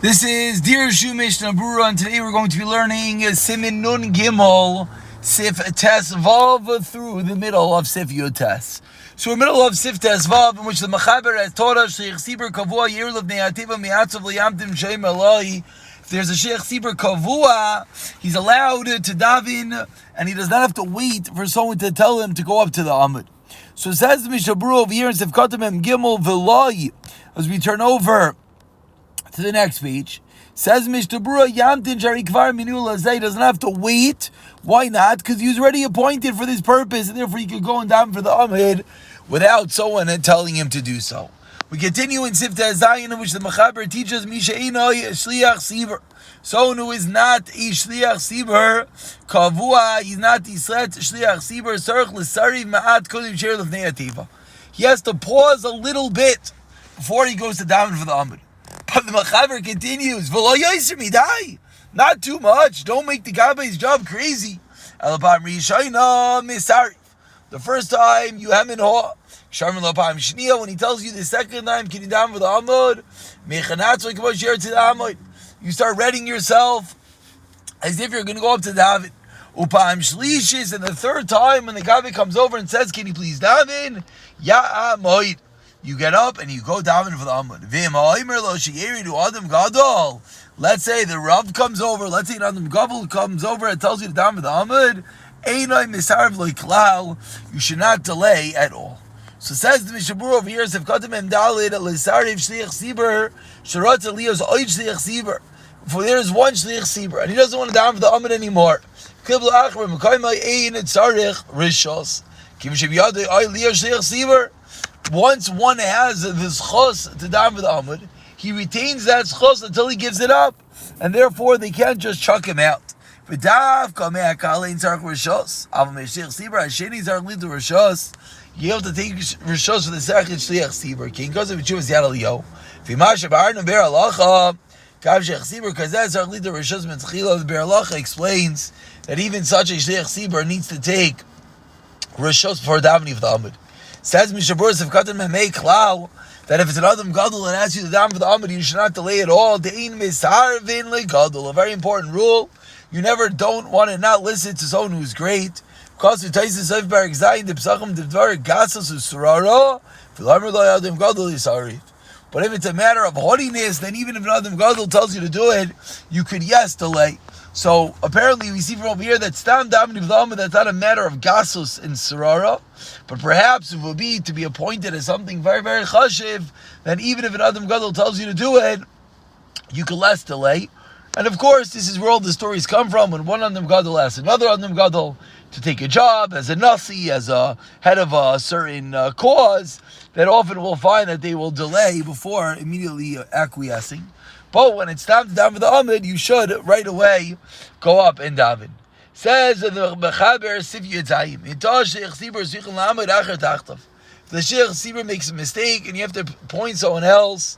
This is Dirshu Mishnah Berurah, and today we're going to be learning Simin Nun Gimel Sif Tes Vav through the middle of Sif Yud Tes. So we're in the middle of Sif Tes Vav, in which the Mechaber has taught us Sheikh Sibur Kavua Yir Levnei Ativa Mi'atzav Liyamtim Shem Eloi. If there's a Sheikh Sibur Kavua, he's allowed to daven, and he does not have to wait for someone to tell him to go up to the Amud. So it says the Mishnah Berurah over here in Sif Katamim Gimel Veloi, as we turn over to the next page, says Mishnah Berurah Yamtin Shari Kvar Minul Azay, doesn't have to wait. Why not? Because he was already appointed for this purpose, and therefore he could go and daven for the Amid without someone telling him to do so. We continue in Siftah Zayin, in which the Mechaber teaches Misha Einoi Shliach Sibur, someone who is not a Shliach Sibur Kavua, he's not the Shliach Sibur Sarch L'Sariv Ma'at Kodim Sher Lefnei Ativa. He has to pause a little bit before he goes to daven for the Amid. But the Mechaber continues, V'lo yoser midai, not too much. Don't make the Gabai's job crazy. Elapam rishayna misarif. The first time you hem in ho. Sharmin lapam shniya. When he tells you the second time, can you daven for the Amud? Mechanatz v'kavosh yer to the Amud. You start readying yourself as if you're going to go up to daven. Upam shlishis, and the third time when the Gabai comes over and says, can you please daven? Ya moed. You get up and you go daven for the Amud. Let's say the Rav comes over, let's say Adam Gadol comes over and tells you to daven for the Amud. You should not delay at all. So says the Mishnah Berurah over here, if for there is one Shliach Sibur, and he doesn't want to daven for the Amud anymore. Once one has this chos to daven for the Amud, he retains that chos until he gives it up, and therefore they can't just chuck him out. You have to take rishos for the second shliach sibur. King goes to Chuvas Yad Eliyahu. The Ber Halacha explains that even such a shliach sibur needs to take rishos before davening for the Amud. Says Mishnah Berurah Sefkatan Memei Klal that if it's an Adam Gadol and asks you to daven for the Amud, you should not delay at all. Dein misarvin legadol, a very important rule. You never don't want to not listen to someone who's great. Because it ties to Barak Zayin the Psachim the Dvar Gasas Usurara Filamer Lo Adam Gadol Yisarif. But if it's a matter of haughtiness, then even if an Adam Gadol tells you to do it, you could delay. So apparently we see from over here that Stam Davening for the Amud, that's not a matter of Gasus and Sarara, but perhaps it would be to be appointed as something very, very chashiv, that even if an Adam Gadol tells you to do it, you could less delay. And of course, this is where all the stories come from, when one Adam Gadol asks another Adam Gadol to take a job as a Nasi, as a head of a certain cause, that often we'll find that they will delay before immediately acquiescing. But when it's time to daven for the Amud, you should right away go up and daven. Says the Mechaber Sif Yitayim, if the Sheikh Sibur makes a mistake and you have to point someone else,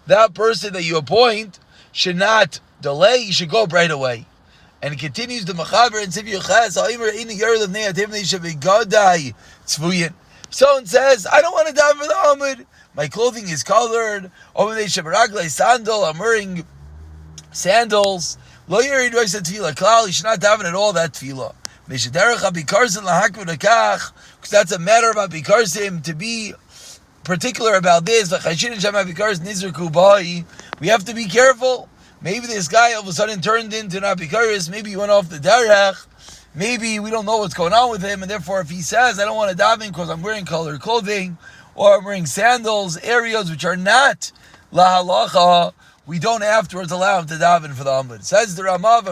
that person that you appoint should not delay, you should go up right away. And it continues the Mechaber and Sif Yuchas, someone says, I don't want to daven for the Amud. My clothing is colored. Sandal. I'm wearing sandals. Lo yirid roisa tefillah klal. You should not daven at all that tefillah. Because that's a matter of abikarsim, to be particular about this. We have to be careful. Maybe this guy all of a sudden turned into an abikaris. Maybe he went off the derech. Maybe we don't know what's going on with him, and therefore if he says, I don't want to daven because I'm wearing colored clothing, or I'm wearing sandals, areas which are not la halacha, we don't afterwards allow him to daven for the Amud. Says the Ramav,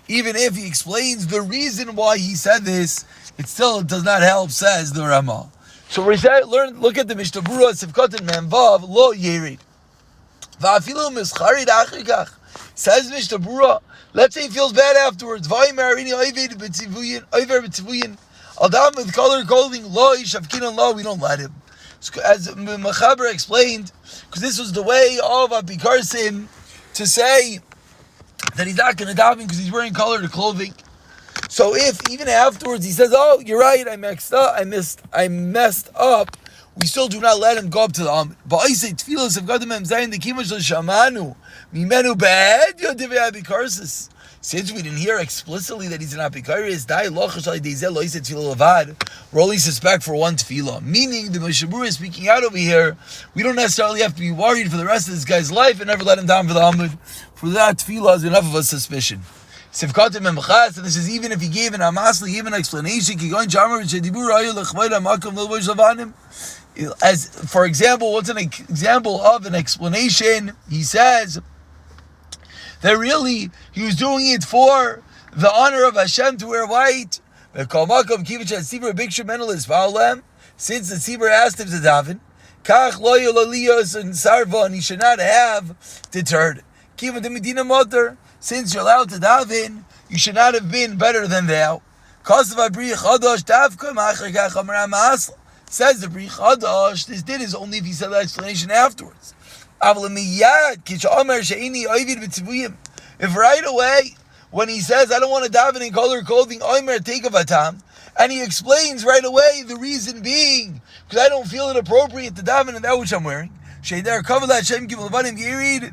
even if he explains the reason why he said this, it still does not help, says the Ramav. So we say, look at the Mishnah Berurah, Sefkatan Memvav, lo yerid. Va'afilu mischarid achikach. Says Mishnah Berurah, let's say he feels bad afterwards. I'll daven with colored clothing. Lo yishavkin lo, we don't let him. As Mechaber explained, because this was the way of Abikarsim to say that he's not going to daven because he's wearing colored clothing. So if even afterwards he says, "Oh, you're right, I messed up. we still do not let him go up to the Amud. But I say tefillas of Gadol Mem Zayin the Kimash Shamanu Mimenu Bad Yodivei Abikarsis. Since we didn't hear explicitly that he's an apikaris, we're only suspect for one tefillah. Meaning, the Mishnah Berurah is speaking out over here. We don't necessarily have to be worried for the rest of this guy's life and never let him down for the Amud. For that tefillah is enough of a suspicion. And this is even if he gave an amasli, even an explanation. As for example, what's an example of an explanation? He says that really he was doing it for the honor of Hashem to wear white. Since the tzibur asked him to daven, and he should not have deterred. Since you're allowed to daven, you should not have been better than thou. Says the Bri Chadash, this did is only if he said that explanation afterwards. If right away, when he says, I don't want to daven in color clothing, and he explains right away the reason being, because I don't feel it appropriate to daven in that which I'm wearing,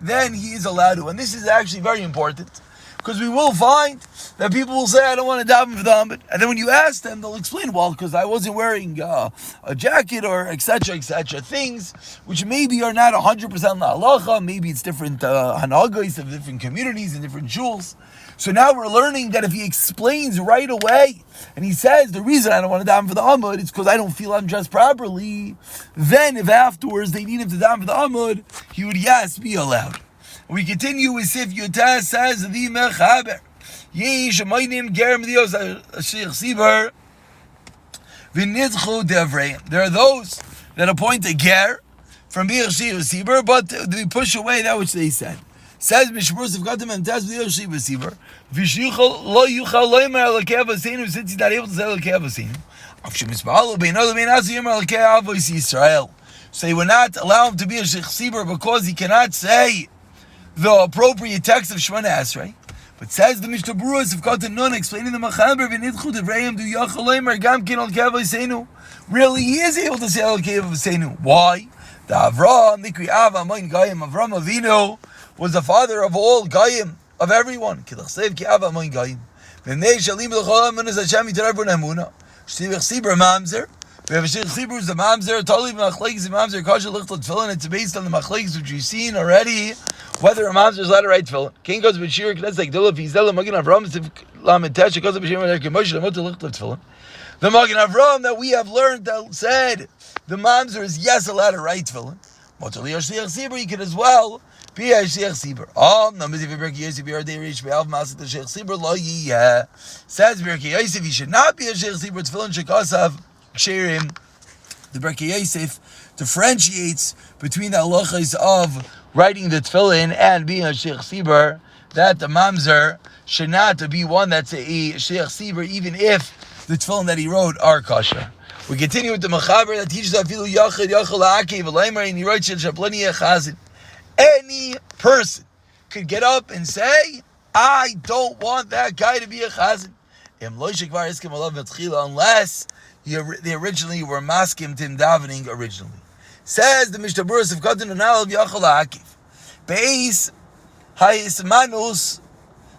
then he is allowed to. And this is actually very important, because we will find that people will say, I don't want to daven for the Amud. And then when you ask them, they'll explain, well, because I wasn't wearing a jacket or etc., things which maybe are not 100% halacha, maybe it's different hanagos of different communities and different shuls. So now we're learning that if he explains right away, and he says, the reason I don't want to daven for the Amud is because I don't feel I'm dressed properly, then if afterwards they need him to daven for the Amud, he would, yes, be allowed. We continue with Sif Yotah, says the Mechaber. Yesh Amaynim Gerem Dios Ashir Sibar V'nidchu Devrei. There are those that appoint a ger from Bir Shir Sibar, but they push away that which they said. Says Mishmur of Gatam and Taz Bir Shir Sibar. V'shichol lo yuchal loimer alakei avosenu, since he's not able to say alakei avosenu. Afshim Isbaalo beino lebein asiyim alakei avos Yisrael. So they would not allow him to be a Shir Sibar because he cannot say the appropriate text of Shemona Esrei. But says the Mishnah Berurah of Katan Nun, explaining the Machaber, v'nidchu devreim du yachal leimer gam kin al kev v'seinu. Really, he is able to say al kev v'seinu. Why? The Avram, Nikri Ava, Amoin Gayim, Avram Avinu was the father of all Gayim, of everyone. Kilach sev ki Ava Amoin Gayim. V'nei shalim l'chol amun es Hashem yitar everyone emuna. Shtivich Sibur mamzer. We have a Shtivich Sibur is the mamzer. Totally machlekes the mamzer. Kasher lichtot tefillin. It's based on the machlekes which we've seen already. Whether a mamzer is allowed to write tefillin. King goes with shir. That's like Dulav. He's Dulav Magen Avram. Lamed Tesh. Goes with shir. Moshe Lamot lichtot tefillin. The Magen Avram that we have learned that said the mamzer is yes allowed to write tefillin. Motali Shliach Sibur. He could as well be a Shliach Sibur. Namiz Berki Yosef Yardei Rish Be'alv Masit the Shliach Sibur Lo Yiyeh. Says Berki Yosef he should not be a Shliach Sibur. Tefillin shekasav ksherim. The Berki Yosef differentiates between the halachas of writing the tefillin and being a Shliach Sibur, that the mamzer should not be one that's a Shliach Sibur, even if the tefillin that he wrote are kosher. We continue with the Mechaber that teaches afilu yachid yachal ha'akev v'leimer, and he writes shaplani chazin. Any person could get up and say, I don't want that guy to be a chazin, unless they originally were maskim tim davening originally. Says the Mishnah Berurah of Katan Nalav Yachal Ha'akiv. Beis Ha'ismanus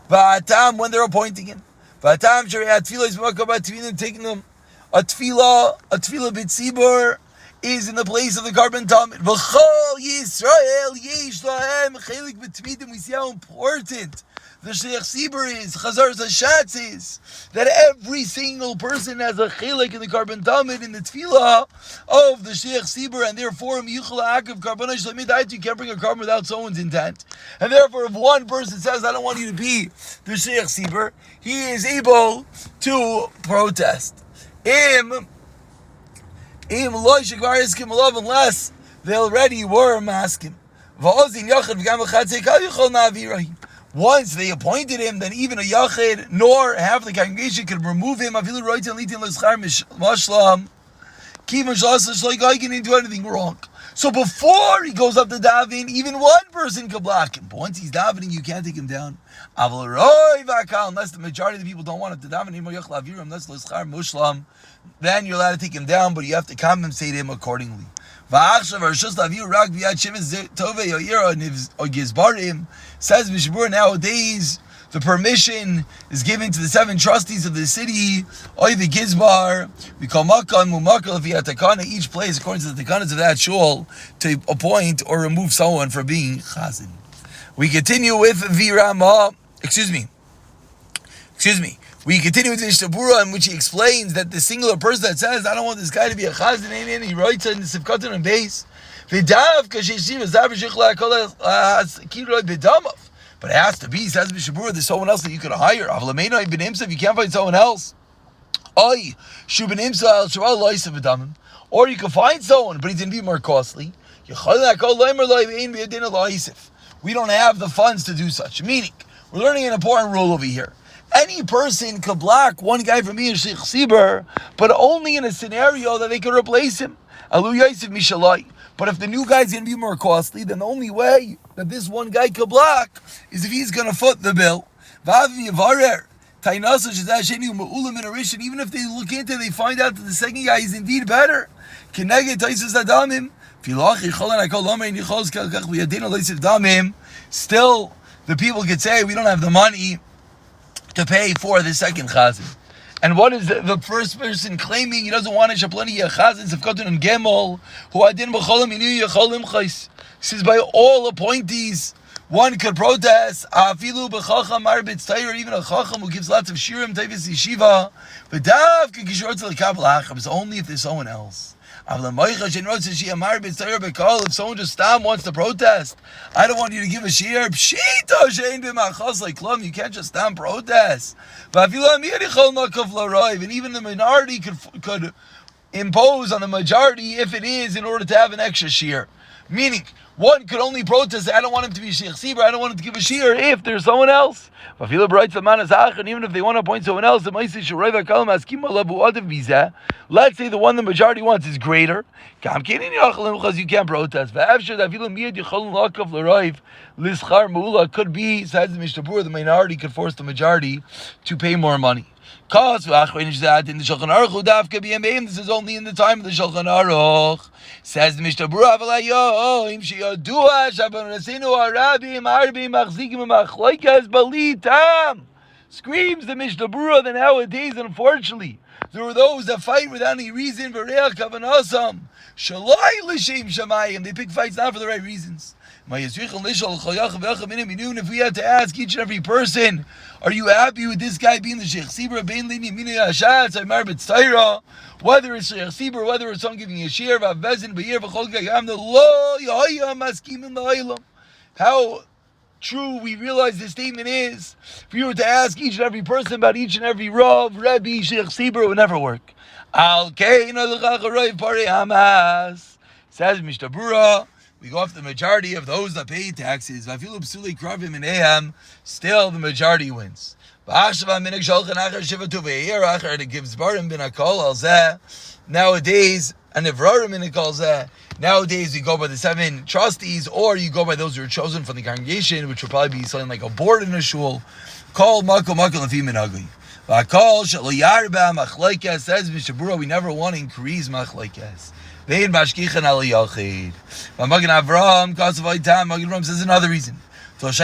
Va'atam, when they're appointing him. Va'atam Shariat Tefillah is Makabah Tefillah, taking them. A tefillah b'tzibur is in the place of the carbon tamid. V'chol Yisrael yesh lahem chelik b'tmidim. We see how important the Shliach Sibur is, Chazar Zashatz is, that every single person has a chelik in the carbon tamid, in the tefillah of the Shliach Sibur, and therefore miyuchal ha'akav carbon shlemid, you can't bring a carbon without someone's intent. And therefore, if one person says, I don't want you to be the Shliach Sibur, he is able to protest. Unless they already were maskim. Once they appointed him, then even a yachid nor half the congregation could remove him. He didn't do anything wrong. So before he goes up to daven, even one person could block him. But once he's davening, you can't take him down. Unless the majority of the people don't want him to daven, then you're allowed to take him down, but you have to compensate him accordingly. Says Mishnah Berurah, nowadays the permission is given to the 7 trustees of the city, oy the gizbar, we call makan mumakal via takana, each place according to the takanas of that shul, to appoint or remove someone for being chazan. We continue with the Rama, excuse me. We continue with the Mishnah Berurah, in which he explains that the singular person that says, I don't want this guy to be a chazan, and he writes in the Sivkatan and base, but it has to be, says Mishnah Berurah, there's someone else that you could hire. If you can't find someone else, or you can find someone, but he's going to be more costly. We don't have the funds to do such. Meaning, we're learning an important rule over here. Any person could block one guy from being a Sheikh Sibur, but only in a scenario that they could replace him. But if the new guy's going to be more costly, then the only way that this one guy could block is if he's going to foot the bill. Even if they look into it, they find out that the second guy is indeed better. Still, the people could say, we don't have the money to pay for the second chazan. And what is the first person claiming he doesn't want to shaplani chazan sefkatun and gemol who adin b'cholam inu yecholim chais? Says by all appointees, one could protest. Afilu b'chacham arbitz tayr, even a chacham who gives lots of shirim tayvis yeshiva. But dav k'kishortz l'kabel hacham is only if there's someone else. If someone just wants to protest, I don't want you to give a shir. You can't just protest. And even the minority could impose on the majority if it is in order to have an extra shir. Meaning, one could only protest, I don't want him to be Sheikh Sibur, I don't want him to give a shir if there's someone else. And even if they want to appoint someone else, let's say the one the majority wants is greater. You can't protest. Could be, says the Mishnah Berurah, the minority could force the majority to pay more money. This is only in the time of the Shulchan Aruch. Says the Mishnah Berurah, screams the Mishnah Berurah that nowadays, unfortunately, there are those that fight without any reason. They pick fights not for the right reasons. If we had to ask each and every person, are you happy with this guy being the Sheikh Sibur? Whether it's Sheikh Sibur, whether it's someone giving a shir, how true we realize this statement is. If you were to ask each and every person about each and every Rav, Rebbe, Sheikh Sibur, it would never work. Says Mishnah Berurah, we go off the majority of those that pay taxes. Still the majority wins. Nowadays, nowadays we go by the 7 trustees, or you go by those who are chosen from the congregation, which will probably be something like a board in a shul. Call Mako Lafi Minagli. Says Mishnah Berurah, we never want to increase machlekes. Vein bashkichan al yachid. Magen Avraham says another reason. It's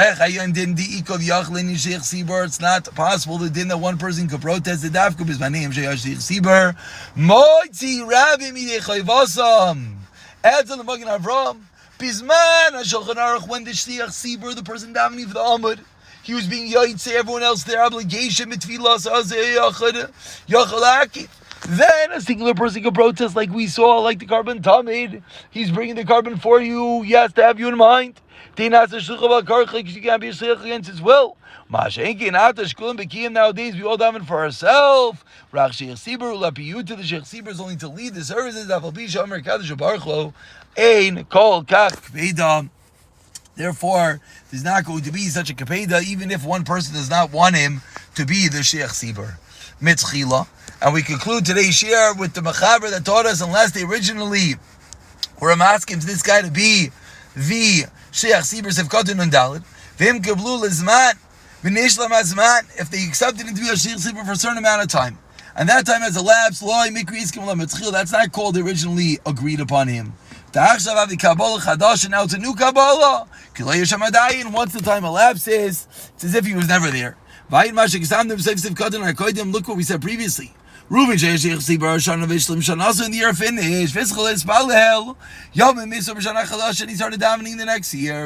not possible the din that one person could protest the dafka because my name Sheikh Sibur. Moitzi Rabbi Midechayvasam. Adds on the Magen Avraham. Bisman HaShulchan Aruch, when the Sheikh Sibur, the person davening for the Amud, he was being yaitze everyone else their obligation mitfilas azeh yachalaki. Then a singular person could protest, like we saw, like the carbon tamid. He's bringing the carbon for you. He has to have you in mind. You can't be a shliach against his will. Nowadays, we all daven for ourselves. To the Sheikh Sibur is only to lead the services. Therefore, there's not going to be such a kapeda, even if one person does not want him to be the Sheikh Sibur. Mitzchila. And we conclude today's share with the Mechaber that taught us, unless they originally were asking this guy to be the Sheikh Sibur Sefkatun and Dalit, Vim Kablu Lizman, Vinishlam Azman, if they accepted him to be a Sheikh Sibur for a certain amount of time, and that time has elapsed, that's not called originally agreed upon him. And now it's a new Kabbalah. Once the time elapses, it's as if he was never there. Look what we said previously. Reuben also in the year finished. And he started davening the next year.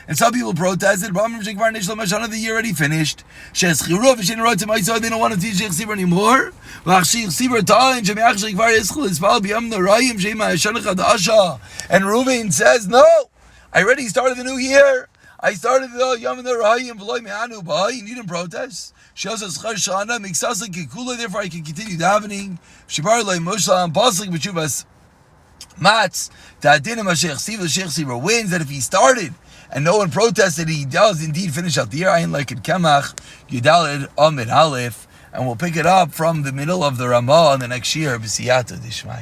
And some people protested. The year already finished. They don't want to teach Sibur anymore. And Reuben says, no, I already started the new year. I started the Yom and the Rahayim v'loy me'anu b'hay. You didn't protest. She also says Chashana miksasa kikula. Therefore, I can continue davening. Shibar loy mushlam paslik b'chuvas matz. Ta'adin Mashiach Siva. Sheikh Siva wins. That if he started and no one protested, he does indeed finish out the year. Ayin like it Kemach Yudalid Amid Aleph, and we'll pick it up from the middle of the Ramah on the next year. B'siyata Dishmaya.